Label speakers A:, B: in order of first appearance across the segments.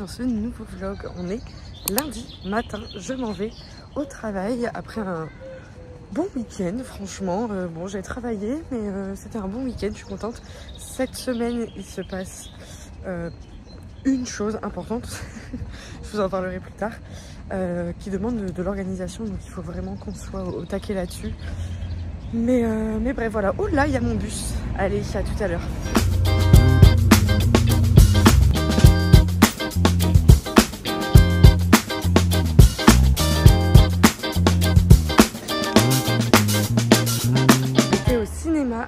A: ce nouveau vlog. On est lundi matin, je m'en vais au travail après un bon week-end. Franchement, bon, j'ai travaillé, mais c'était un bon week-end, je suis contente. Cette semaine, il se passe une chose importante, je vous en parlerai plus tard, qui demande de l'organisation, donc il faut vraiment qu'on soit au taquet là-dessus. Mais bref, voilà. Oh là, il y a mon bus. Allez, à tout à l'heure.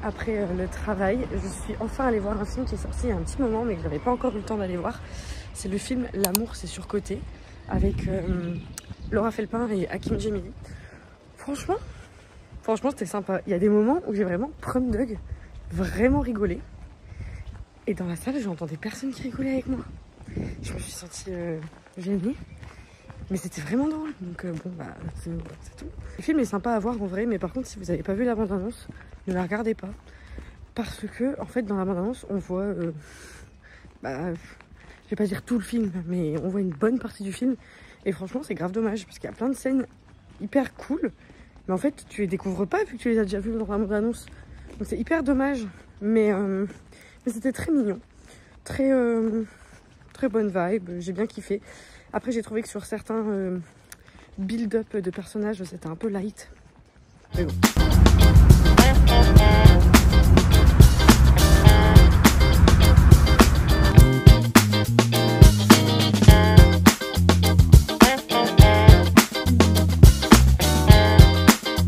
A: Après le travail, je suis enfin allée voir un film qui est sorti il y a un petit moment mais que je n'avais pas encore eu le temps d'aller voir. C'est le film L'amour c'est surcoté avec Laura Felpin et Hakim Djemili. Franchement c'était sympa. Il y a des moments où j'ai vraiment prom dog, vraiment rigolé. Et dans la salle, j'entendais personne qui rigolait avec moi. Je me suis sentie gênée. Mais c'était vraiment drôle, donc bon bah c'est tout. Le film est sympa à voir en vrai, mais par contre si vous n'avez pas vu la bande-annonce, ne la regardez pas. Parce que en fait dans la bande-annonce on voit, je vais pas dire tout le film, mais on voit une bonne partie du film. Et franchement c'est grave dommage, parce qu'il y a plein de scènes hyper cool, mais en fait tu les découvres pas vu que tu les as déjà vues dans la bande-annonce. Donc c'est hyper dommage, mais c'était très mignon, très bonne vibe, j'ai bien kiffé. Après j'ai trouvé que sur certains build-up de personnages c'était un peu light. Mais bon.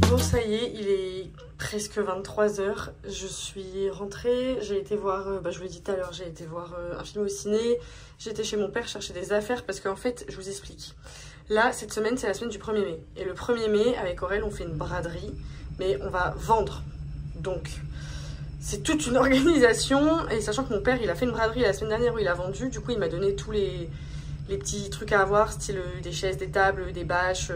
A: Bon ça y est, il est presque 23 h. Je suis rentrée, j'ai été voir, je vous l'ai dit tout à l'heure, j'ai été voir un film au ciné. J'étais chez mon père chercher des affaires parce qu'en fait, je vous explique. Là, cette semaine, c'est la semaine du 1er mai. Et le 1er mai, avec Aurel, on fait une braderie, mais on va vendre. Donc, c'est toute une organisation. Et sachant que mon père, il a fait une braderie la semaine dernière où il a vendu, du coup, il m'a donné tous les petits trucs à avoir, style des chaises, des tables, des bâches,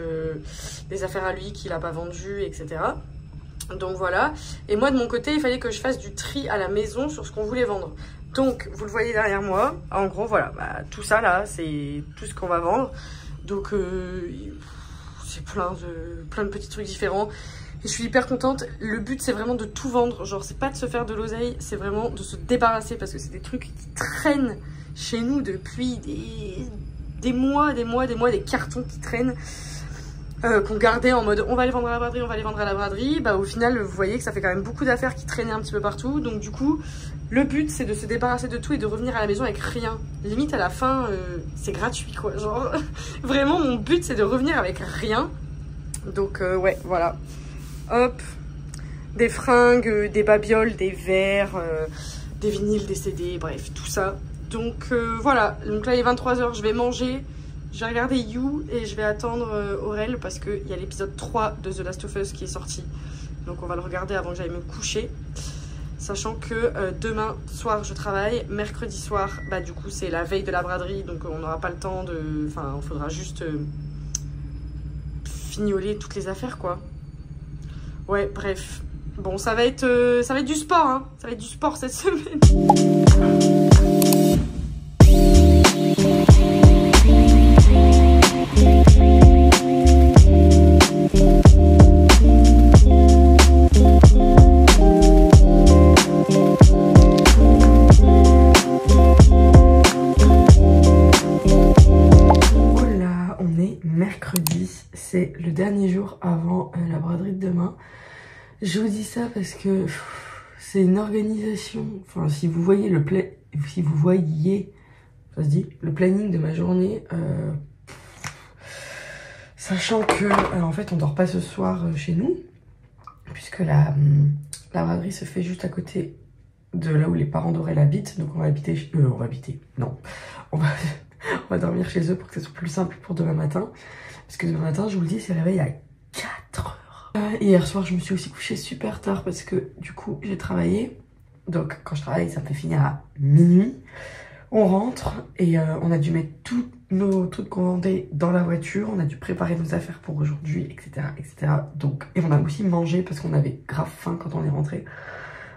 A: des affaires à lui qu'il n'a pas vendues, etc. Donc voilà. Et moi, de mon côté, il fallait que je fasse du tri à la maison sur ce qu'on voulait vendre. Donc, vous le voyez derrière moi. En gros, voilà, tout ça là, c'est tout ce qu'on va vendre. Donc, c'est plein de petits trucs différents. Et je suis hyper contente. Le but, c'est vraiment de tout vendre. Genre, c'est pas de se faire de l'oseille, c'est vraiment de se débarrasser. Parce que c'est des trucs qui traînent chez nous depuis des mois, des cartons qui traînent. Qu'on gardait en mode on va les vendre à la braderie, on va les vendre à la braderie. Au final, vous voyez que ça fait quand même beaucoup d'affaires qui traînaient un petit peu partout. Donc du coup, le but c'est de se débarrasser de tout et de revenir à la maison avec rien. Limite à la fin, c'est gratuit quoi. Genre, vraiment mon but c'est de revenir avec rien. Donc ouais, voilà. Hop, des fringues, des babioles, des verres, des vinyles, des CD, bref, tout ça. Donc voilà, donc là il est 23 h, je vais manger. Je vais regarder You et je vais attendre Aurel parce qu'il y a l'épisode 3 de The Last of Us qui est sorti. Donc on va le regarder avant que j'aille me coucher. Sachant que demain soir je travaille, mercredi soir, du coup c'est la veille de la braderie, donc on n'aura pas le temps de... Enfin, il faudra juste fignoler toutes les affaires quoi. Ouais, bref. Bon, ça va être du sport, hein. Ça va être du sport cette semaine. C'est le dernier jour avant la braderie de demain. Je vous dis ça parce que c'est une organisation. Enfin, si vous voyez le planning de ma journée, sachant que en fait on dort pas ce soir chez nous, puisque la braderie se fait juste à côté de là où les parents d'Aurel habitent. Donc on va on va dormir chez eux pour que ça soit plus simple pour demain matin. Parce que demain matin, je vous le dis, c'est réveil à 4 h. Hier soir, je me suis aussi couchée super tard parce que du coup, j'ai travaillé. Donc quand je travaille, ça me fait finir à minuit. On rentre et on a dû mettre tous nos trucs commandés dans la voiture. On a dû préparer nos affaires pour aujourd'hui, etc., etc. Donc, et on a aussi mangé parce qu'on avait grave faim quand on est rentré.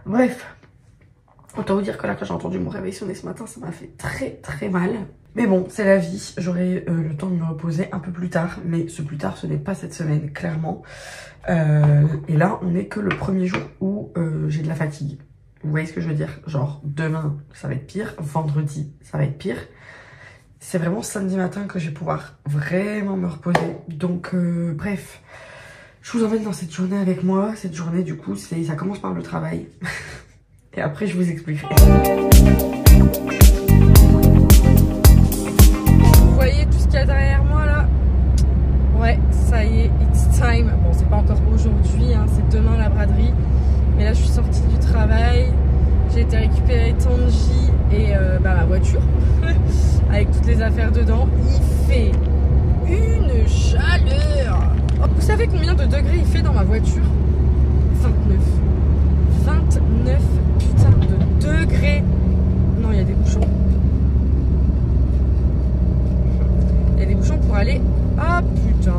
A: Bref. Autant vous dire que là, quand j'ai entendu mon réveil sonner ce matin, ça m'a fait très très mal.
B: Mais bon, c'est la vie, j'aurai le temps de me reposer un peu plus tard, mais ce plus tard, ce n'est pas cette semaine, clairement. Et là, on n'est que le premier jour où j'ai de la fatigue. Vous voyez ce que je veux dire? Genre, demain, ça va être pire, vendredi, ça va être pire. C'est vraiment samedi matin que je vais pouvoir vraiment me reposer. Donc, bref, je vous emmène dans cette journée avec moi. Cette journée, du coup, ça commence par le travail. Et après, je vous expliquerai.
A: Vous voyez tout ce qu'il y a derrière moi, là? Ouais, ça y est, it's time. Bon, c'est pas encore aujourd'hui, hein, c'est demain la braderie. Mais là, je suis sortie du travail. J'ai été récupérer Tanji et ma voiture. Avec toutes les affaires dedans. Il fait une chaleur. Oh, vous savez combien de degrés il fait dans ma voiture? 29. 29 putain de degrés. Non, il y a des bouchons. Il y a des bouchons pour aller. Ah putain.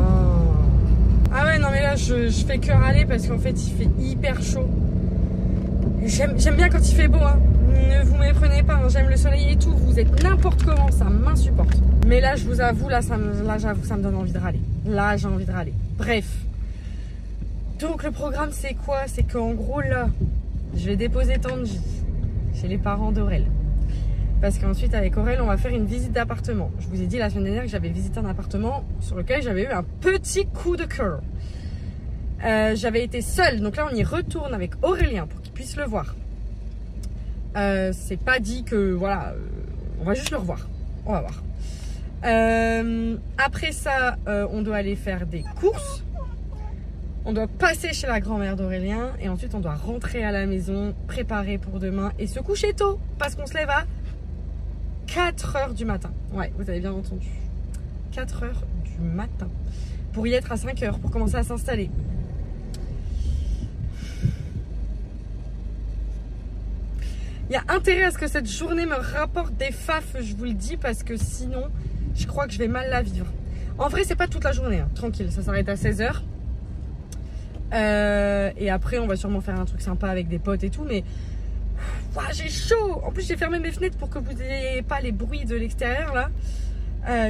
A: Ah ouais, non mais là je fais que râler parce qu'en fait il fait hyper chaud. J'aime bien quand il fait beau, hein. Ne vous méprenez pas, hein. J'aime le soleil et tout. Vous êtes n'importe comment, ça m'insupporte. Mais là, je vous avoue, j'avoue, ça me donne envie de râler. Là, j'ai envie de râler. Bref. Donc, le programme, c'est quoi? C'est qu'en gros, là, je vais déposer Tanji chez les parents d'Aurel. Parce qu'ensuite, avec Aurel, on va faire une visite d'appartement. Je vous ai dit la semaine dernière que j'avais visité un appartement sur lequel j'avais eu un petit coup de cœur. J'avais été seule, donc là on y retourne avec Aurélien pour qu'il puisse le voir. C'est pas dit que voilà, on va juste le revoir, on va voir. Après ça, on doit aller faire des courses, on doit passer chez la grand-mère d'Aurélien et ensuite on doit rentrer à la maison, préparer pour demain et se coucher tôt parce qu'on se lève à 4 h du matin. Ouais, vous avez bien entendu, 4 h du matin pour y être à 5 h, pour commencer à s'installer. Il y a intérêt à ce que cette journée me rapporte des faf, je vous le dis, parce que sinon, je crois que je vais mal la vivre. En vrai, c'est pas toute la journée, hein, tranquille, ça s'arrête à 16 h. Et après, on va sûrement faire un truc sympa avec des potes et tout, mais ouah, j'ai chaud. En plus, j'ai fermé mes fenêtres pour que vous n'ayez pas les bruits de l'extérieur, là.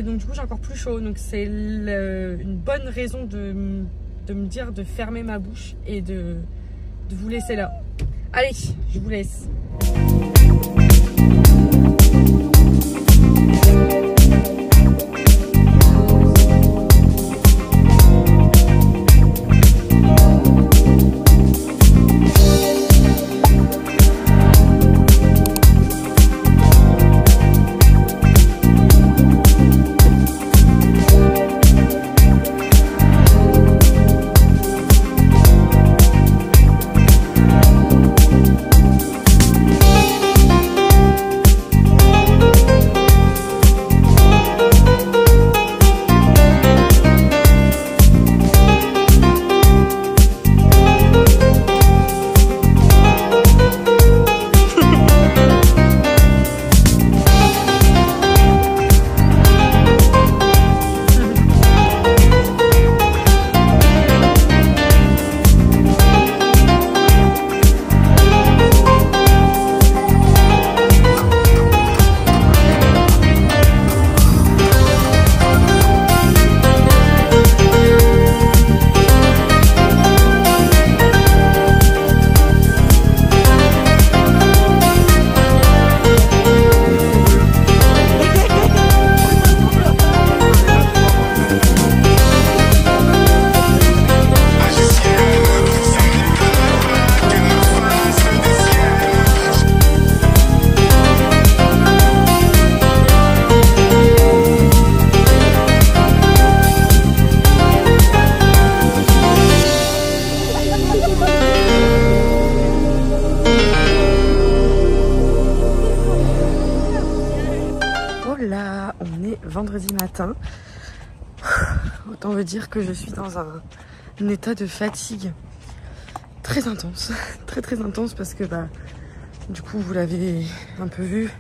A: Donc du coup, j'ai encore plus chaud. Donc c'est une bonne raison de me dire de fermer ma bouche et de vous laisser là. Allez, je vous laisse. Vendredi matin, autant vous dire que je suis dans un état de fatigue très intense, très intense parce que du coup vous l'avez un peu vu,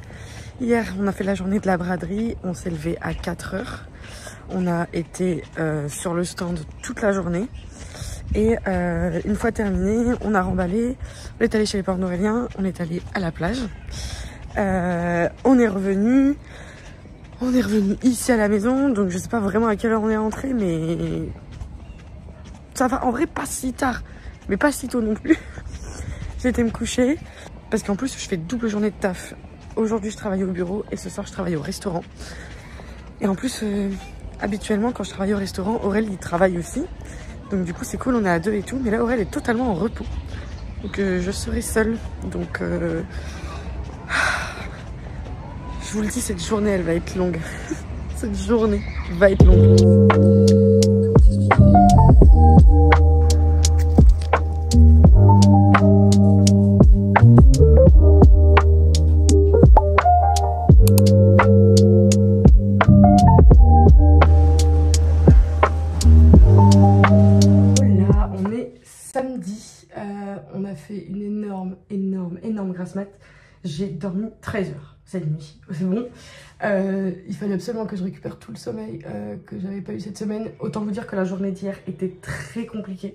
A: hier on a fait la journée de la braderie, on s'est levé à 4 h, on a été sur le stand toute la journée et une fois terminé on a remballé, on est allé chez les parents d'Aurélien, on est allé à la plage, on est revenu.
B: On est revenu ici à la maison, donc je sais pas vraiment à quelle heure on est rentré, mais ça va en vrai pas si tard, mais pas si tôt non plus. J'ai été me coucher parce qu'en plus je fais double journée de taf. Aujourd'hui je travaille au bureau et ce soir je travaille au restaurant. Et en plus habituellement quand je travaille au restaurant, Aurel il travaille aussi. Donc du coup c'est cool, on est à deux et tout, mais là Aurel est totalement en repos. Donc je serai seule, donc je vous le dis, cette journée elle va être longue. Cette journée va être longue. Samedi, on a fait une énorme grasse mat. J'ai dormi 13 heures cette nuit, c'est bon. Il fallait absolument que je récupère tout le sommeil que j'avais pas eu cette semaine. Autant vous dire que la journée d'hier était très compliquée.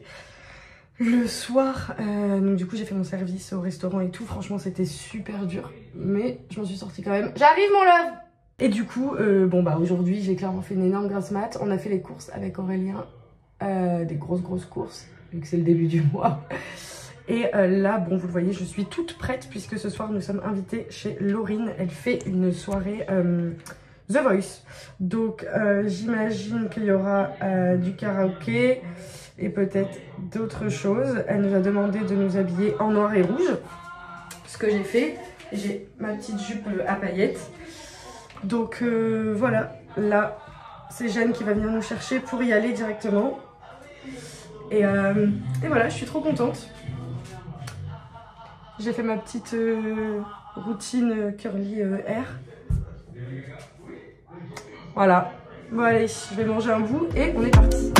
B: Le soir, donc du coup j'ai fait mon service au restaurant et tout. Franchement c'était super dur, mais je m'en suis sortie quand même. J'arrive mon love. Et du coup, bon bah aujourd'hui j'ai clairement fait une énorme grasse mat. On a fait les courses avec Aurélien, des grosses courses, vu que c'est le début du mois. Et là, bon, vous le voyez, je suis toute prête puisque ce soir, nous sommes invités chez Laurine. Elle fait une soirée The Voice. Donc, j'imagine qu'il y aura du karaoké et peut-être d'autres choses. Elle nous a demandé de nous habiller en noir et rouge. Ce que j'ai fait, j'ai ma petite jupe à paillettes. Donc, voilà. Là, c'est Jeanne qui va venir nous chercher pour y aller directement. Et voilà, je suis trop contente. J'ai fait ma petite routine curly hair. Voilà. Bon allez, je vais manger un bout et on est parti.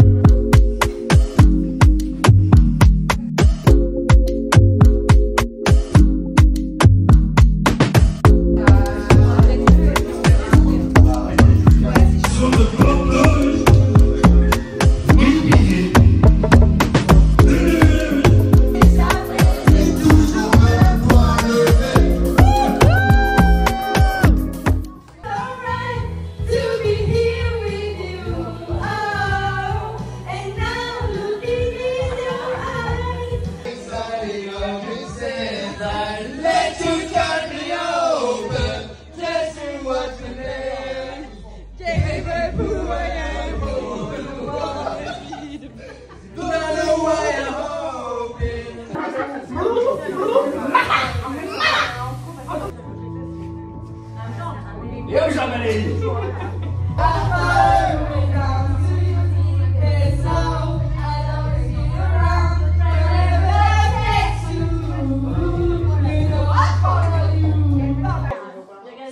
C: Yo, Jamali!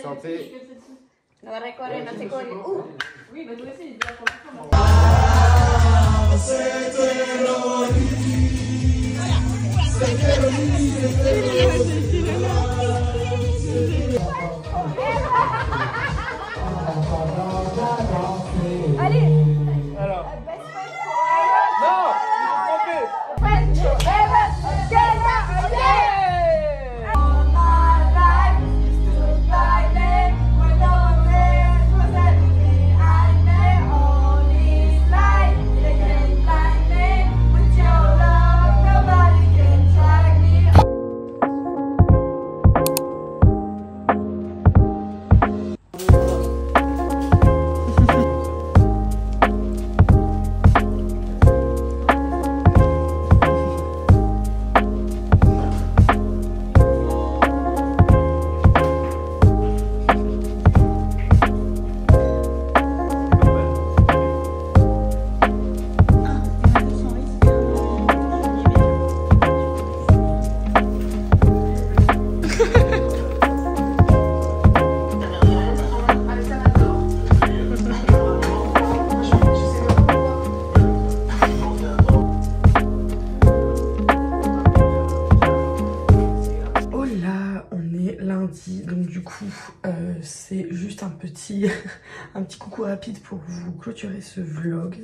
C: Santé.
D: No va a recorrer, no se corre. Oui, mais nous aussi, allez.
C: Alors. Non,
B: donc du coup c'est juste un petit coucou rapide pour vous clôturer ce vlog.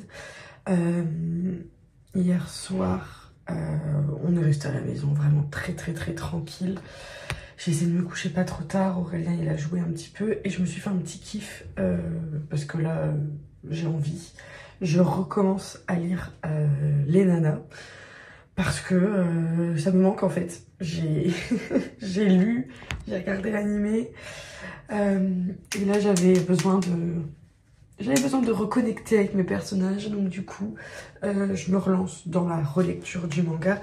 B: Hier soir on est resté à la maison vraiment très tranquille. J'ai essayé de me coucher pas trop tard, Aurélien il a joué un petit peu et je me suis fait un petit kiff parce que là j'ai envie. Je recommence à lire les nanas parce que ça me manque en fait. J'ai lu, j'ai regardé l'animé et là j'avais besoin de reconnecter avec mes personnages, donc du coup je me relance dans la relecture du manga.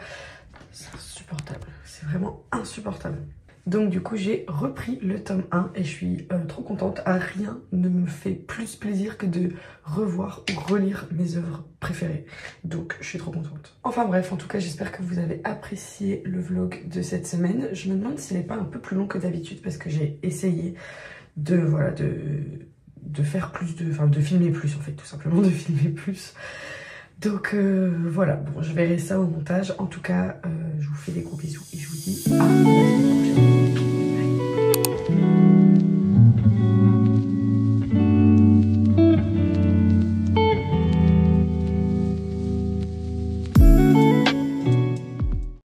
B: C'est insupportable, c'est vraiment insupportable. Donc du coup j'ai repris le tome 1 et je suis trop contente. Rien ne me fait plus plaisir que de revoir ou relire mes œuvres préférées. Donc je suis trop contente. Enfin bref, en tout cas j'espère que vous avez apprécié le vlog de cette semaine. Je me demande s'il n'est pas un peu plus long que d'habitude parce que j'ai essayé de faire plus de filmer plus en fait, tout simplement de filmer plus. Donc voilà, bon je verrai ça au montage. En tout cas je vous fais des gros bisous et je vous dis à